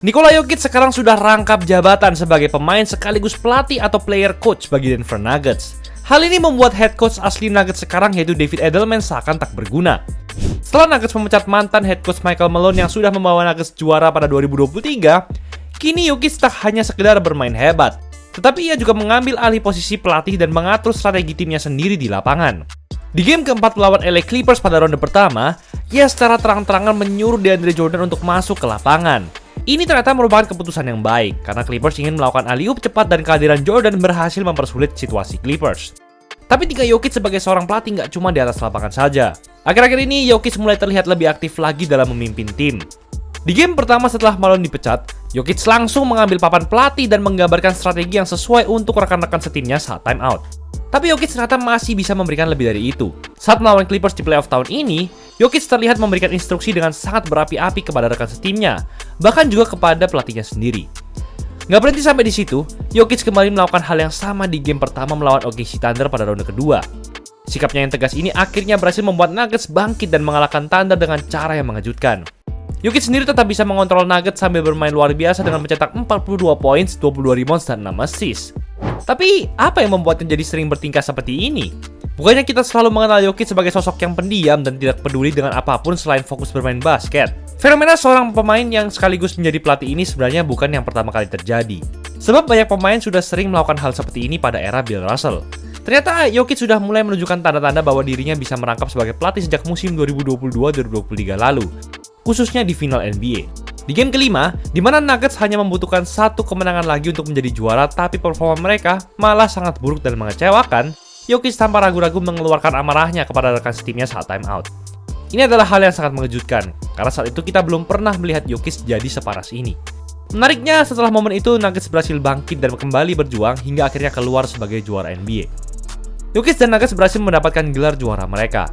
Nikola Jokic sekarang sudah rangkap jabatan sebagai pemain sekaligus pelatih atau player coach bagi Denver Nuggets. Hal ini membuat head coach asli Nuggets sekarang yaitu David Edelman seakan tak berguna. Setelah Nuggets memecat mantan head coach Michael Malone yang sudah membawa Nuggets juara pada 2023, kini Jokic tak hanya sekedar bermain hebat, tetapi ia juga mengambil alih posisi pelatih dan mengatur strategi timnya sendiri di lapangan. Di game keempat melawan LA Clippers pada ronde pertama, ia secara terang-terangan menyuruh DeAndre Jordan untuk masuk ke lapangan. Ini ternyata merupakan keputusan yang baik, karena Clippers ingin melakukan alley-oop cepat dan kehadiran Jordan berhasil mempersulit situasi Clippers. Tapi jika Jokic sebagai seorang pelatih nggak cuma di atas lapangan saja. Akhir-akhir ini Jokic mulai terlihat lebih aktif lagi dalam memimpin tim. Di game pertama setelah Malone dipecat, Jokic langsung mengambil papan pelatih dan menggambarkan strategi yang sesuai untuk rekan-rekan setimnya saat time out. Tapi Jokic ternyata masih bisa memberikan lebih dari itu. Saat melawan Clippers di playoff tahun ini, Jokic terlihat memberikan instruksi dengan sangat berapi-api kepada rekan setimnya, bahkan juga kepada pelatihnya sendiri. Nggak berhenti sampai di situ, Jokic kembali melakukan hal yang sama di game pertama melawan OKC Thunder pada ronde kedua. Sikapnya yang tegas ini akhirnya berhasil membuat Nuggets bangkit dan mengalahkan Thunder dengan cara yang mengejutkan. Jokic sendiri tetap bisa mengontrol Nuggets sambil bermain luar biasa dengan mencetak 42 poin, 22 rebounds, dan 6 assist. Tapi, apa yang membuatnya jadi sering bertingkah seperti ini? Bukannya kita selalu mengenal Jokic sebagai sosok yang pendiam dan tidak peduli dengan apapun selain fokus bermain basket. Fenomena seorang pemain yang sekaligus menjadi pelatih ini sebenarnya bukan yang pertama kali terjadi. Sebab banyak pemain sudah sering melakukan hal seperti ini pada era Bill Russell. Ternyata Jokic sudah mulai menunjukkan tanda-tanda bahwa dirinya bisa merangkap sebagai pelatih sejak musim 2022-2023 lalu, khususnya di final NBA. Di game kelima, di mana Nuggets hanya membutuhkan satu kemenangan lagi untuk menjadi juara, tapi performa mereka malah sangat buruk dan mengecewakan, Jokic tanpa ragu-ragu mengeluarkan amarahnya kepada rekan setimnya saat time out. Ini adalah hal yang sangat mengejutkan, karena saat itu kita belum pernah melihat Jokic jadi separas ini. Menariknya, setelah momen itu Nuggets berhasil bangkit dan kembali berjuang hingga akhirnya keluar sebagai juara NBA. Jokic dan Nuggets berhasil mendapatkan gelar juara mereka.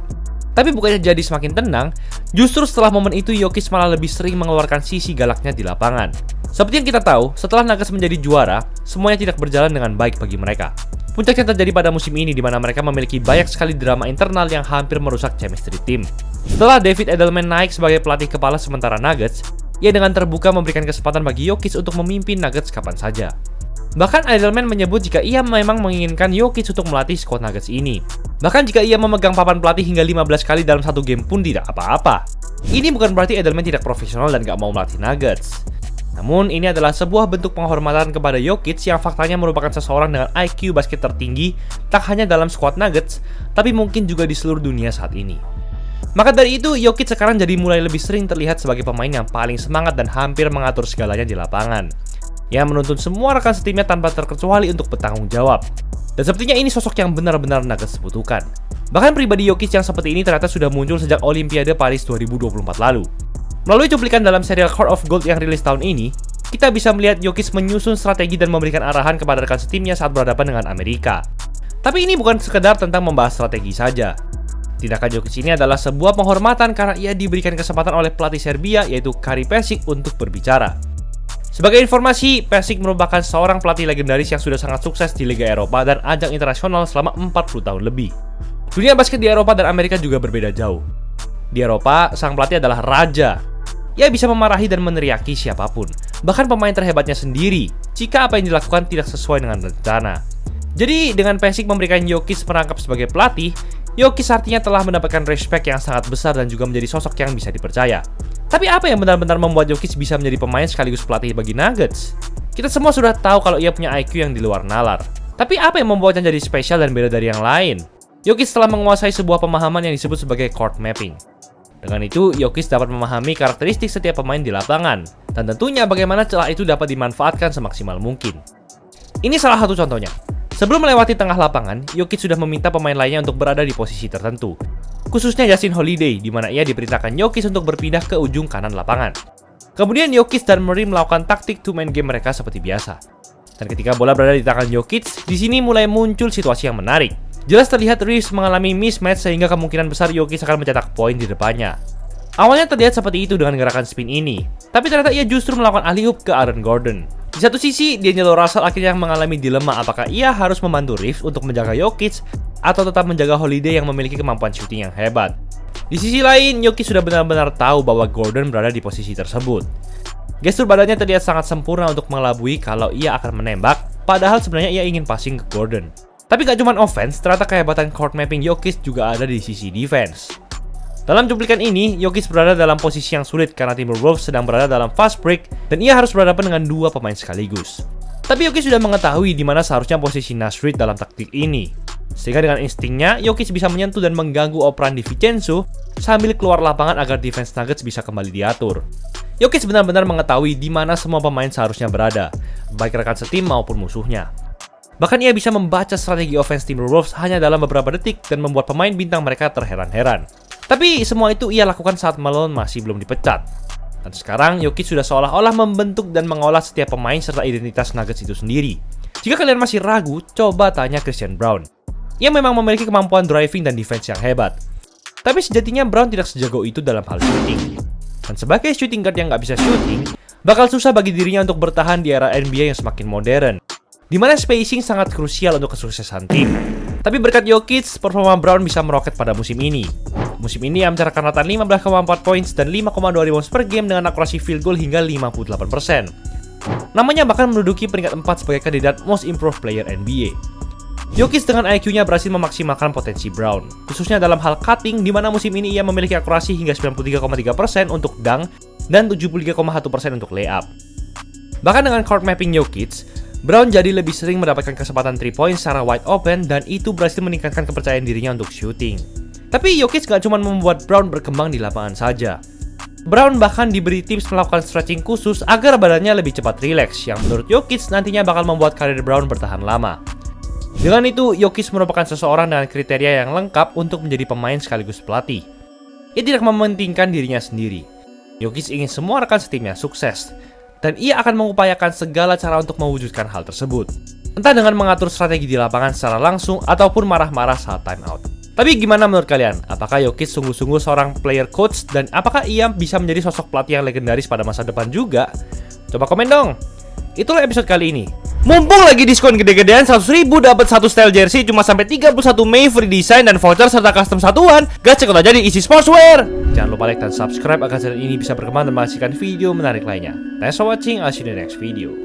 Tapi bukannya jadi semakin tenang, justru setelah momen itu Jokic malah lebih sering mengeluarkan sisi galaknya di lapangan. Seperti yang kita tahu, setelah Nuggets menjadi juara, semuanya tidak berjalan dengan baik bagi mereka. Puncaknya terjadi pada musim ini di mana mereka memiliki banyak sekali drama internal yang hampir merusak chemistry tim. Setelah David Edelman naik sebagai pelatih kepala sementara Nuggets, ia dengan terbuka memberikan kesempatan bagi Jokic untuk memimpin Nuggets kapan saja. Bahkan Edelman menyebut jika ia memang menginginkan Jokic untuk melatih skuad Nuggets ini. Bahkan jika ia memegang papan pelatih hingga 15 kali dalam satu game pun tidak apa-apa. Ini bukan berarti Edelman tidak profesional dan gak mau melatih Nuggets. Namun ini adalah sebuah bentuk penghormatan kepada Jokic yang faktanya merupakan seseorang dengan IQ basket tertinggi tak hanya dalam skuad Nuggets, tapi mungkin juga di seluruh dunia saat ini. Maka dari itu, Jokic sekarang jadi mulai lebih sering terlihat sebagai pemain yang paling semangat dan hampir mengatur segalanya di lapangan. Yang menuntun semua rekan setimnya tanpa terkecuali untuk bertanggung jawab. Dan sepertinya ini sosok yang benar-benar Nuggets butuhkan. Bahkan pribadi Jokic yang seperti ini ternyata sudah muncul sejak Olimpiade Paris 2024 lalu. Melalui cuplikan dalam serial Court of Gold yang rilis tahun ini, kita bisa melihat Jokic menyusun strategi dan memberikan arahan kepada rekan setimnya saat berhadapan dengan Amerika. Tapi ini bukan sekedar tentang membahas strategi saja. Tindakan Jokic ini adalah sebuah penghormatan karena ia diberikan kesempatan oleh pelatih Serbia yaitu Kari Pesic untuk berbicara. Sebagai informasi, Pesic merupakan seorang pelatih legendaris yang sudah sangat sukses di Liga Eropa dan ajang internasional selama 40 tahun lebih. Dunia basket di Eropa dan Amerika juga berbeda jauh. Di Eropa, sang pelatih adalah raja. Ia bisa memarahi dan meneriaki siapapun, bahkan pemain terhebatnya sendiri, jika apa yang dilakukan tidak sesuai dengan rencana. Jadi, dengan Pesic memberikan Jokic merangkap sebagai pelatih, Jokic artinya telah mendapatkan respect yang sangat besar dan juga menjadi sosok yang bisa dipercaya. Tapi apa yang benar-benar membuat Jokic bisa menjadi pemain sekaligus pelatih bagi Nuggets? Kita semua sudah tahu kalau ia punya IQ yang di luar nalar. Tapi apa yang membuatnya jadi spesial dan beda dari yang lain? Jokic telah menguasai sebuah pemahaman yang disebut sebagai court mapping. Dengan itu, Jokic dapat memahami karakteristik setiap pemain di lapangan, dan tentunya bagaimana celah itu dapat dimanfaatkan semaksimal mungkin. Ini salah satu contohnya. Sebelum melewati tengah lapangan, Jokic sudah meminta pemain lainnya untuk berada di posisi tertentu. Khususnya Justin Holiday, di mana ia diperintahkan Jokic untuk berpindah ke ujung kanan lapangan. Kemudian Jokic dan Murray melakukan taktik two-man game mereka seperti biasa. Dan ketika bola berada di tangan Jokic, di sini mulai muncul situasi yang menarik. Jelas terlihat Reeves mengalami mismatch sehingga kemungkinan besar Jokic akan mencetak poin di depannya. Awalnya terlihat seperti itu dengan gerakan spin ini, tapi ternyata ia justru melakukan alley-oop ke Aaron Gordon. Di satu sisi, D'Angelo Russell akhirnya mengalami dilema apakah ia harus membantu Reeves untuk menjaga Jokic atau tetap menjaga Holiday yang memiliki kemampuan shooting yang hebat. Di sisi lain, Jokic sudah benar-benar tahu bahwa Gordon berada di posisi tersebut. Gestur badannya terlihat sangat sempurna untuk mengelabui kalau ia akan menembak, padahal sebenarnya ia ingin passing ke Gordon. Tapi gak cuma offense, ternyata kehebatan court mapping Jokic juga ada di sisi defense. Dalam cuplikan ini, Jokic berada dalam posisi yang sulit karena Timberwolves sedang berada dalam fast break dan ia harus berhadapan dengan dua pemain sekaligus. Tapi Jokic sudah mengetahui di mana seharusnya posisi Nash Reed dalam taktik ini. Sehingga dengan instingnya, Jokic bisa menyentuh dan mengganggu operan DiVincenzo sambil keluar lapangan agar defense Nuggets bisa kembali diatur. Jokic benar-benar mengetahui di mana semua pemain seharusnya berada, baik rekan setim maupun musuhnya. Bahkan ia bisa membaca strategi offense Timberwolves hanya dalam beberapa detik dan membuat pemain bintang mereka terheran-heran. Tapi semua itu ia lakukan saat Malone masih belum dipecat. Dan sekarang Jokic sudah seolah-olah membentuk dan mengolah setiap pemain serta identitas Nuggets itu sendiri. Jika kalian masih ragu, coba tanya Christian Braun. Ia memang memiliki kemampuan driving dan defense yang hebat. Tapi sejatinya Braun tidak sejago itu dalam hal shooting. Dan sebagai shooting guard yang nggak bisa shooting, bakal susah bagi dirinya untuk bertahan di era NBA yang semakin modern, di mana spacing sangat krusial untuk kesuksesan tim. Tapi berkat Jokic, performa Braun bisa meroket pada musim ini. Musim ini ia mencatatkan rata 15,4 points dan 5,2 rebounds per game dengan akurasi field goal hingga 58%. Namanya bahkan menduduki peringkat 4 sebagai kandidat Most Improved Player NBA. Jokic dengan IQ-nya berhasil memaksimalkan potensi Braun, khususnya dalam hal cutting, di mana musim ini ia memiliki akurasi hingga 93,3% untuk dunk dan 73,1% untuk layup. Bahkan dengan court mapping Jokic, Braun jadi lebih sering mendapatkan kesempatan 3 point secara wide open dan itu berhasil meningkatkan kepercayaan dirinya untuk shooting. Tapi Jokic gak cuma membuat Braun berkembang di lapangan saja. Braun bahkan diberi tips melakukan stretching khusus agar badannya lebih cepat rileks, yang menurut Jokic nantinya bakal membuat karir Braun bertahan lama. Dengan itu, Jokic merupakan seseorang dengan kriteria yang lengkap untuk menjadi pemain sekaligus pelatih. Ia tidak mementingkan dirinya sendiri. Jokic ingin semua rekan setimnya sukses, dan ia akan mengupayakan segala cara untuk mewujudkan hal tersebut. Entah dengan mengatur strategi di lapangan secara langsung ataupun marah-marah saat time out. Tapi gimana menurut kalian? Apakah Jokic sungguh-sungguh seorang player coach dan apakah ia bisa menjadi sosok pelatih yang legendaris pada masa depan juga? Coba komen dong. Itulah episode kali ini. Mumpung lagi diskon gede-gedean 100.000 dapat satu style jersey cuma sampai 31 Mei, free design dan voucher serta custom satuan. Gas cek aja di Easy Sportswear. Jangan lupa like dan subscribe agar channel ini bisa berkembang dan menghasilkan video menarik lainnya. Thanks for watching, I'll see you in the next video.